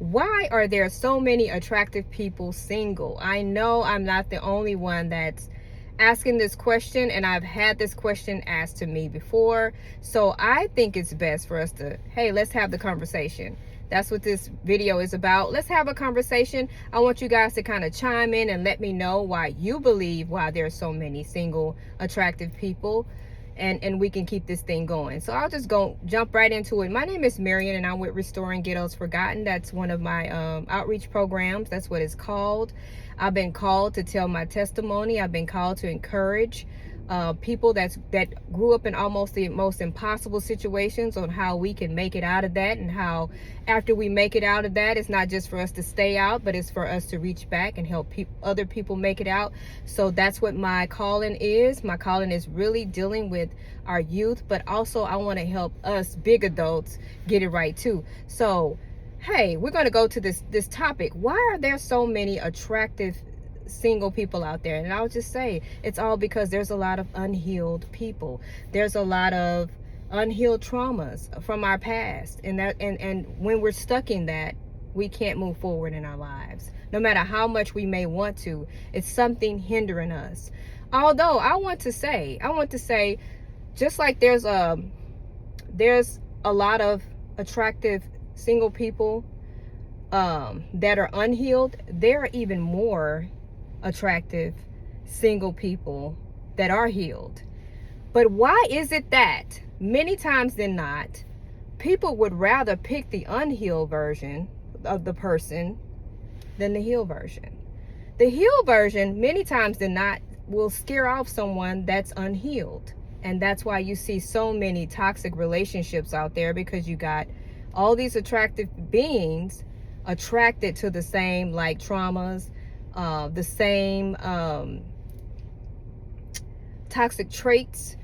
Why are there so many attractive people single? I know I'm not the only one that's asking this question, and I've had this question asked to me before. So I think it's best for us to, hey, let's have the conversation. That's what this video is about. Let's have a conversation. I want you guys to kind of chime in and let me know why you believe why there's so many single attractive people, and we can keep this thing going. So I'll just jump right into it. My name is Marion, and I'm with Restoring Ghettos Forgotten. That's one of my outreach programs. That's what it's called. I've been called to tell my testimony. I've been called to encourage people that grew up in almost the most impossible situations on how we can make it out of that, and how after we make it out of that, it's not just for us to stay out, but it's for us to reach back and help other people make it out. So that's what my calling is. My calling is really dealing with our youth, but also I want to help us big adults get it right too. So hey, we're going to go to this topic. Why are there so many attractive single people out there? And I'll just say it's all because there's a lot of unhealed people. There's a lot of unhealed traumas from our past, and when we're stuck in that, we can't move forward in our lives. No matter how much we may want to, it's something hindering us. Although I want to say just like there's a lot of attractive single people that are unhealed, there are even more attractive single people that are healed. But why is it that many times than not, people would rather pick the unhealed version of the person than the healed version? The healed version, many times than not, will scare off someone that's unhealed. And that's why you see so many toxic relationships out there, because you got all these attractive beings attracted to the same like traumas, the same toxic traits.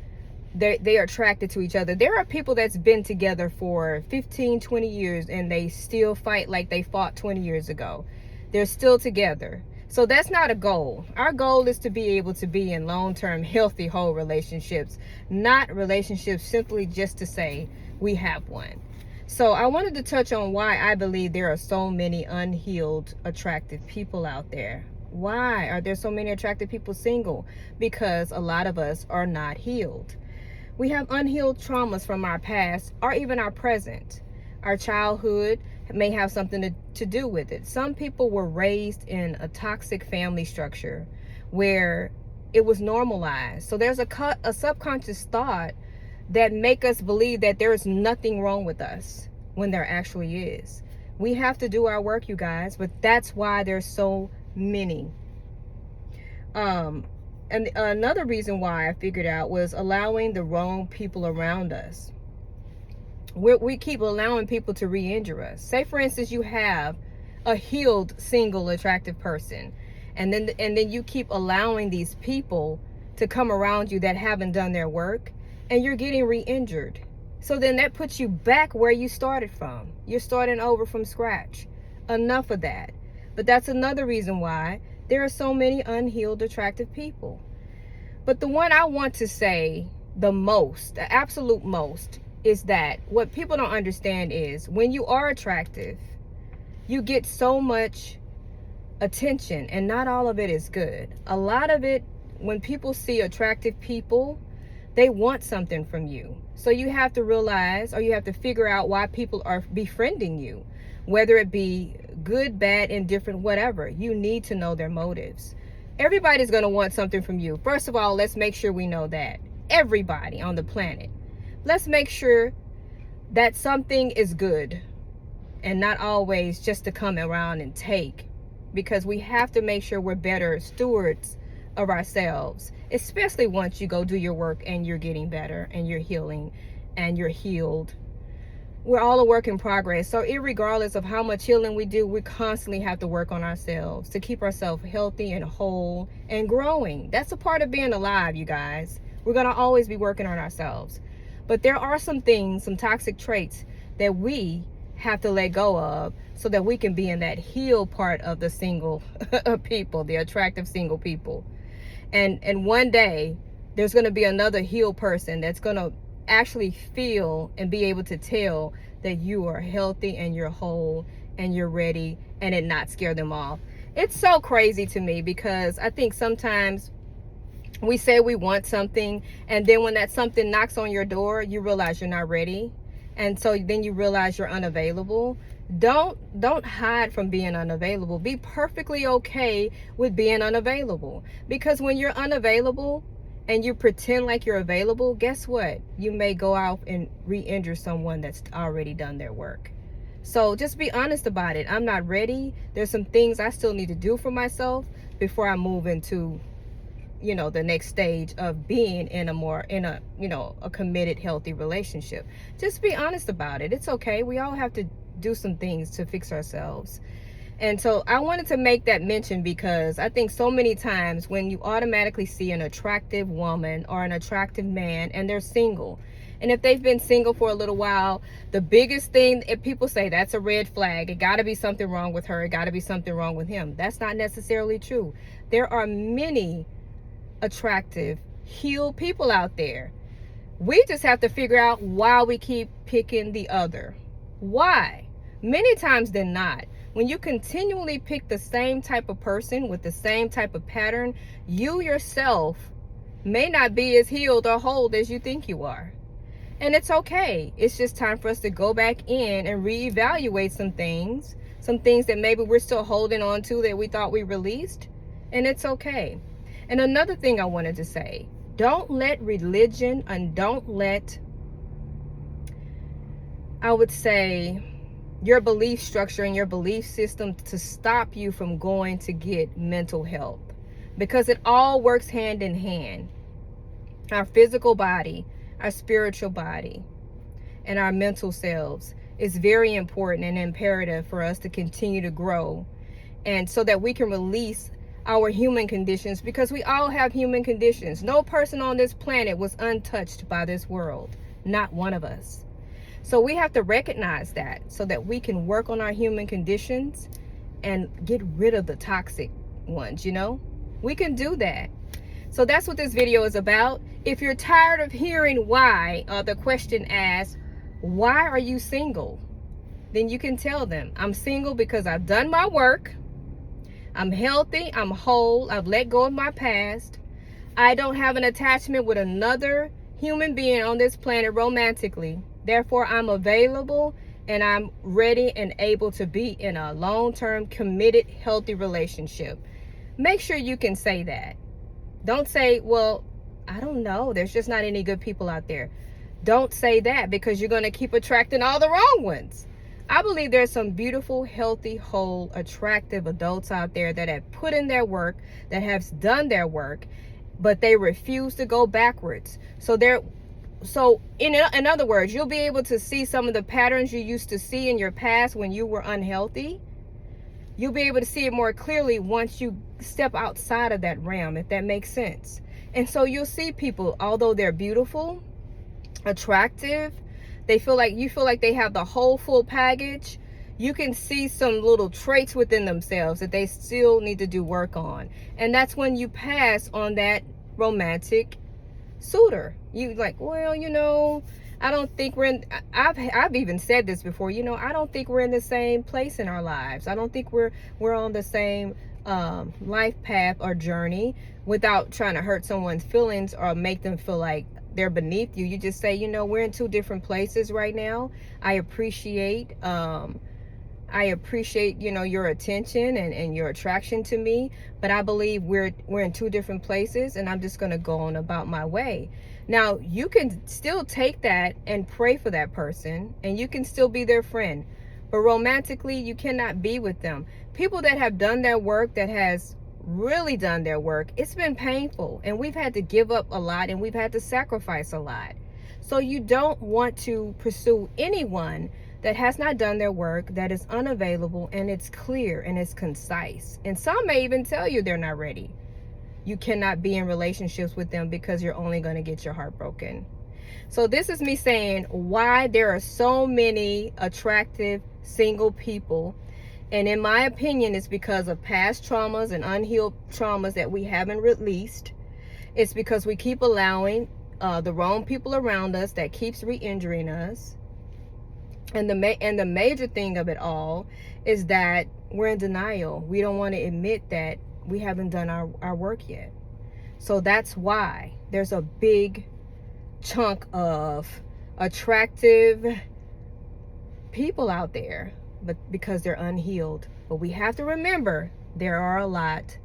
They are attracted to each other. There are people that's been together for 15, 20 years and they still fight like they fought 20 years ago. They're still together. So that's not a goal. Our goal is to be able to be in long-term, healthy, whole relationships, not relationships simply just to say we have one. So I wanted to touch on why I believe there are so many unhealed, attractive people out there. Why are there so many attractive people single? Because a lot of us are not healed. We have unhealed traumas from our past or even our present. Our childhood may have something to do with it. Some people were raised in a toxic family structure where it was normalized. So there's a subconscious thought that make us believe that there is nothing wrong with us when there actually is. We have to do our work, you guys, but that's why there's so many. And another reason why I figured out was allowing the wrong people around us. We keep allowing people to re-injure us. Say, for instance, you have a healed, single, attractive person, and then you keep allowing these people to come around you that haven't done their work, and you're getting re-injured. So then that puts you back where you started from. You're starting over from scratch. Enough of that. But that's another reason why there are so many unhealed, attractive people. But the one I want to say the most, the absolute most, is that what people don't understand is when you are attractive, you get so much attention, and not all of it is good. A lot of it, when people see attractive people, they want something from you. So you have to realize, or you have to figure out why people are befriending you, whether it be good, bad, indifferent, whatever. You need to know their motives. Everybody's going to want something from you. First of all, let's make sure we know that. Everybody on the planet. Let's make sure that something is good and not always just to come around and take, because we have to make sure we're better stewards of ourselves, especially once you go do your work and you're getting better and you're healing and you're healed. We're all a work in progress. So irregardless of how much healing we do, we constantly have to work on ourselves to keep ourselves healthy and whole and growing. That's a part of being alive, you guys. We're going to always be working on ourselves. But there are some things, some toxic traits that we have to let go of so that we can be in that healed part of the single people, the attractive single people. And one day there's going to be another healed person that's going to actually feel and be able to tell that you are healthy and you're whole and you're ready and it not scare them off. It's so crazy to me because I think sometimes we say we want something, and then when that something knocks on your door, you realize you're not ready. And so then you realize you're unavailable. Don't hide from being unavailable. Be perfectly okay with being unavailable. Because when you're unavailable and you pretend like you're available, guess what? You may go out and re-injure someone that's already done their work. So just be honest about it. I'm not ready. There's some things I still need to do for myself before I move into, the next stage of being in a committed, healthy relationship. Just be honest about it. It's okay. We all have to do some things to fix ourselves. And so I wanted to make that mention because I think so many times when you automatically see an attractive woman or an attractive man and they're single, and if they've been single for a little while, the biggest thing, if people say that's a red flag, it got to be something wrong with her, it got to be something wrong with him. That's not necessarily true. There are many attractive, healed people out there. We just have to figure out why we keep picking the other. Why? Many times than not, when you continually pick the same type of person with the same type of pattern, you yourself may not be as healed or whole as you think you are. And it's okay. It's just time for us to go back in and reevaluate some things that maybe we're still holding on to that we thought we released. And it's okay. And another thing I wanted to say, don't let religion and don't let, I would say, your belief structure and your belief system to stop you from going to get mental health, because it all works hand in hand. Our physical body, our spiritual body, and our mental selves is very important and imperative for us to continue to grow, and so that we can release our human conditions, because we all have human conditions. No person on this planet was untouched by this world, not one of us. So we have to recognize that so that we can work on our human conditions and get rid of the toxic ones, we can do that. So that's what this video is about. If you're tired of hearing why, the question asks, why are you single? Then you can tell them, I'm single because I've done my work. I'm healthy, I'm whole, I've let go of my past. I don't have an attachment with another human being on this planet romantically. Therefore, I'm available and I'm ready and able to be in a long-term, committed, healthy relationship. Make sure you can say that. Don't say, well, I don't know, there's just not any good people out there. Don't say that, because you're going to keep attracting all the wrong ones. I believe there's some beautiful, healthy, whole, attractive adults out there that have put in their work, that have done their work, but they refuse to go backwards. So in other words, you'll be able to see some of the patterns you used to see in your past when you were unhealthy. You'll be able to see it more clearly once you step outside of that realm, if that makes sense. And so you'll see people, although they're beautiful, attractive, you feel like they have the whole full package, you can see some little traits within themselves that they still need to do work on. And that's when you pass on that romantic suitor. You like, well, I don't think we're in, I've even said this before, I don't think we're in the same place in our lives. I don't think we're on the same life path or journey, without trying to hurt someone's feelings or make them feel like they're beneath you. You just say, we're in two different places right now. I appreciate your attention and your attraction to me, but I believe we're in two different places, and I'm just going to go on about my way. Now, you can still take that and pray for that person, and you can still be their friend, but romantically, you cannot be with them. People that have done their work, that has really done their work, it's been painful, and we've had to give up a lot, and we've had to sacrifice a lot. So you don't want to pursue anyone that has not done their work, that is unavailable, and it's clear and it's concise. And some may even tell you they're not ready. You cannot be in relationships with them because you're only going to get your heart broken. So this is me saying why there are so many attractive single people. And in my opinion, it's because of past traumas and unhealed traumas that we haven't released. It's because we keep allowing the wrong people around us that keeps re-injuring us. And the major thing of it all is that we're in denial. We don't want to admit that we haven't done our work yet. So that's why there's a big chunk of attractive people out there, but because they're unhealed. But we have to remember there are a lot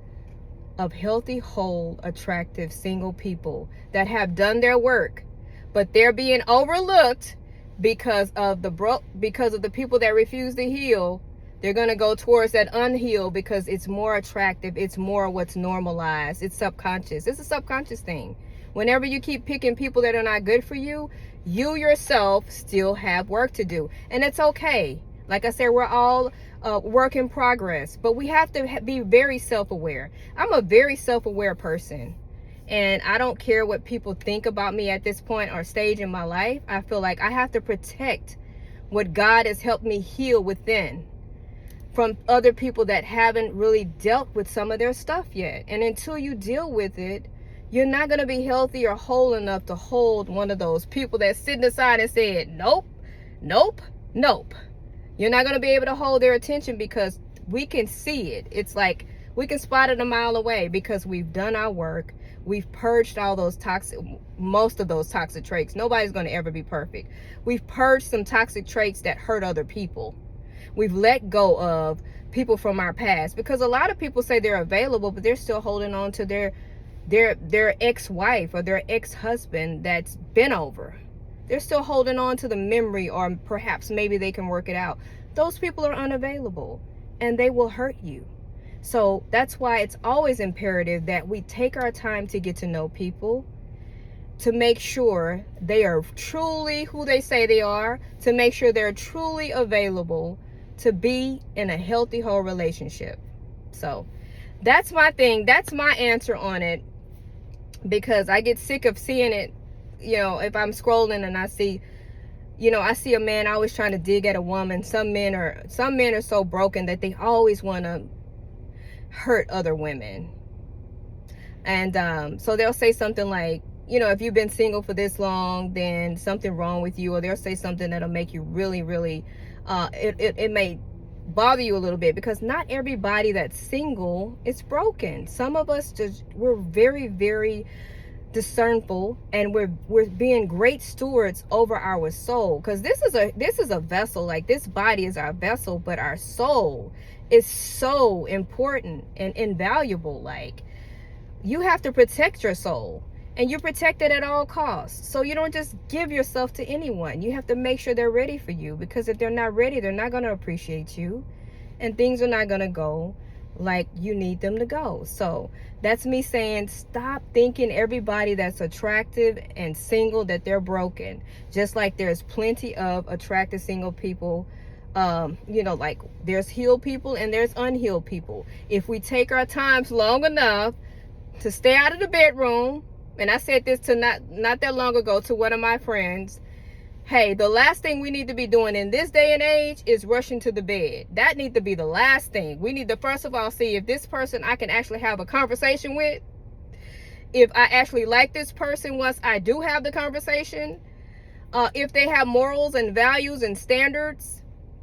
of healthy, whole, attractive, single people that have done their work, but they're being overlooked because of the people that refuse to heal. They're going to go towards that unhealed because it's more attractive. It's more what's normalized. It's subconscious. It's a subconscious thing. Whenever you keep picking people that are not good for you, you yourself still have work to do. And it's okay. Like I said, we're all work in progress, but we have to be very self-aware. I'm a very self-aware person, and I don't care what people think about me at this point or stage in my life. I feel like I have to protect what God has helped me heal within from other people that haven't really dealt with some of their stuff yet. And until you deal with it, you're not going to be healthy or whole enough to hold one of those people that's sitting aside and said, nope, nope, nope. You're not going to be able to hold their attention because we can see it. It's like we can spot it a mile away because we've done our work. We've purged all those most of those toxic traits. Nobody's going to ever be perfect. We've purged some toxic traits that hurt other people. We've let go of people from our past, because a lot of people say they're available, but they're still holding on to their ex-wife or their ex-husband that's been over. They're still holding on to the memory, or perhaps maybe they can work it out. Those people are unavailable and they will hurt you. So that's why it's always imperative that we take our time to get to know people, to make sure they are truly who they say they are, to make sure they're truly available to be in a healthy, whole relationship. So that's my thing. That's my answer on it, because I get sick of seeing it. You know, if I'm scrolling and I see a man always trying to dig at a woman. Some men are so broken that they always want to hurt other women. And so they'll say something like, if you've been single for this long, then something wrong with you. Or they'll say something that'll make you really, really, it may bother you a little bit, because not everybody that's single is broken. Some of us we're very, very discernful, and we're being great stewards over our soul, because this is a vessel. Like, this body is our vessel, but our soul is so important and invaluable. Like, you have to protect your soul, and you protect it at all costs. So you don't just give yourself to anyone. You have to make sure they're ready for you, because if they're not ready, they're not going to appreciate you, and things are not going to go like you need them to go. So that's me saying, stop thinking everybody that's attractive and single that they're broken. Just like there's plenty of attractive single people. Like, there's healed people and there's unhealed people. If we take our times long enough to stay out of the bedroom, and I said this to not that long ago to one of my friends, hey, the last thing we need to be doing in this day and age is rushing to the bed. That needs to be the last thing. We need to, first of all, see if this person I can actually have a conversation with. If I actually like this person once I do have the conversation. If they have morals and values and standards.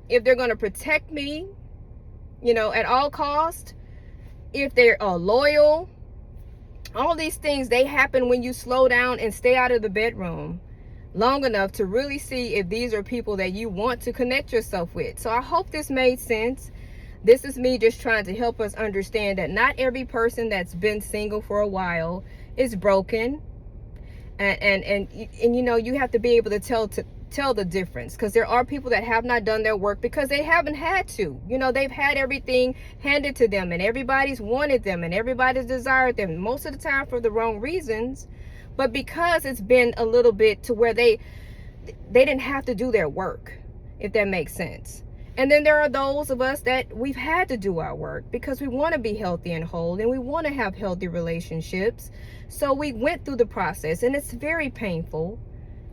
If they're going to protect me, at all cost. If they're loyal. All these things, they happen when you slow down and stay out of the bedroom long enough to really see if these are people that you want to connect yourself with. So I hope this made sense. This is me just trying to help us understand that not every person that's been single for a while is broken. And you have to be able to tell the difference, because there are people that have not done their work because they haven't had to. They've had everything handed to them, and everybody's wanted them, and everybody's desired them, most of the time for the wrong reasons. But because it's been a little bit to where they didn't have to do their work, if that makes sense. And then there are those of us that we've had to do our work because we want to be healthy and whole, and we want to have healthy relationships. So we went through the process, and it's very painful.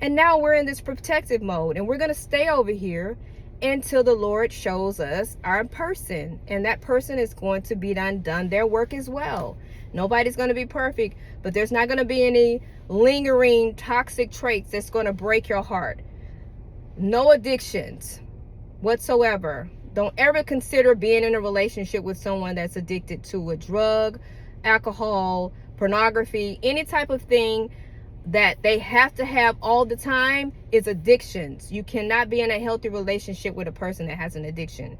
And now we're in this protective mode, and we're going to stay over here until the Lord shows us our person. And that person is going to be done their work as well. Nobody's going to be perfect, but there's not going to be any lingering toxic traits that's going to break your heart. No addictions whatsoever. Don't ever consider being in a relationship with someone that's addicted to a drug, alcohol, pornography, any type of thing that they have to have all the time is addictions. You cannot be in a healthy relationship with a person that has an addiction.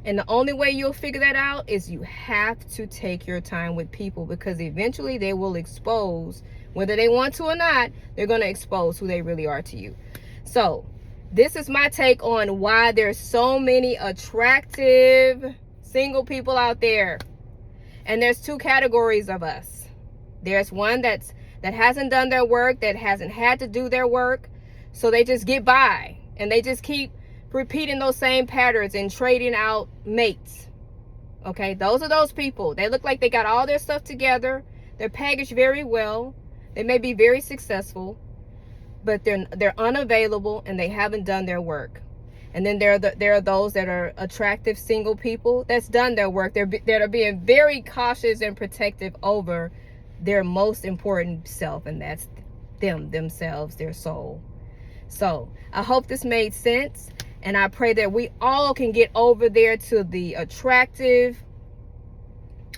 And the only way you'll figure that out is you have to take your time with people, because eventually they will expose, whether they want to or not, they're going to expose who they really are to you. So this is my take on why there's so many attractive single people out there. And there's two categories of us. There's one that hasn't done their work, that hasn't had to do their work, so they just get by and they just keep repeating those same patterns and trading out mates. Okay, those are those people. They look like they got all their stuff together, they're packaged very well, they may be very successful, but they're unavailable and they haven't done their work. And then there are those that are attractive single people that's done their work. That are being very cautious and protective over their most important self, and that's themselves, their soul. So I hope this made sense, and I pray that we all can get over there to the attractive,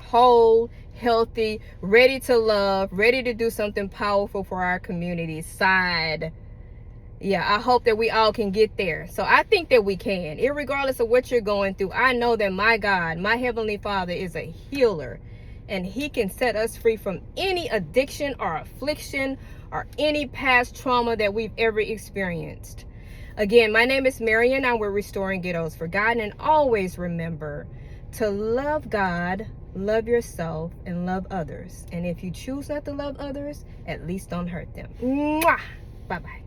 whole, healthy, ready to love, ready to do something powerful for our community side. Yeah, I hope that we all can get there. So I think that we can, irregardless of what you're going through. I know that my God, my Heavenly Father, is a healer, and He can set us free from any addiction or affliction or any past trauma that we've ever experienced. Again, my name is Marion, and we're restoring Ghettos Forgotten. And always remember to love God, love yourself, and love others. And if you choose not to love others, at least don't hurt them. Mwah! Bye-bye.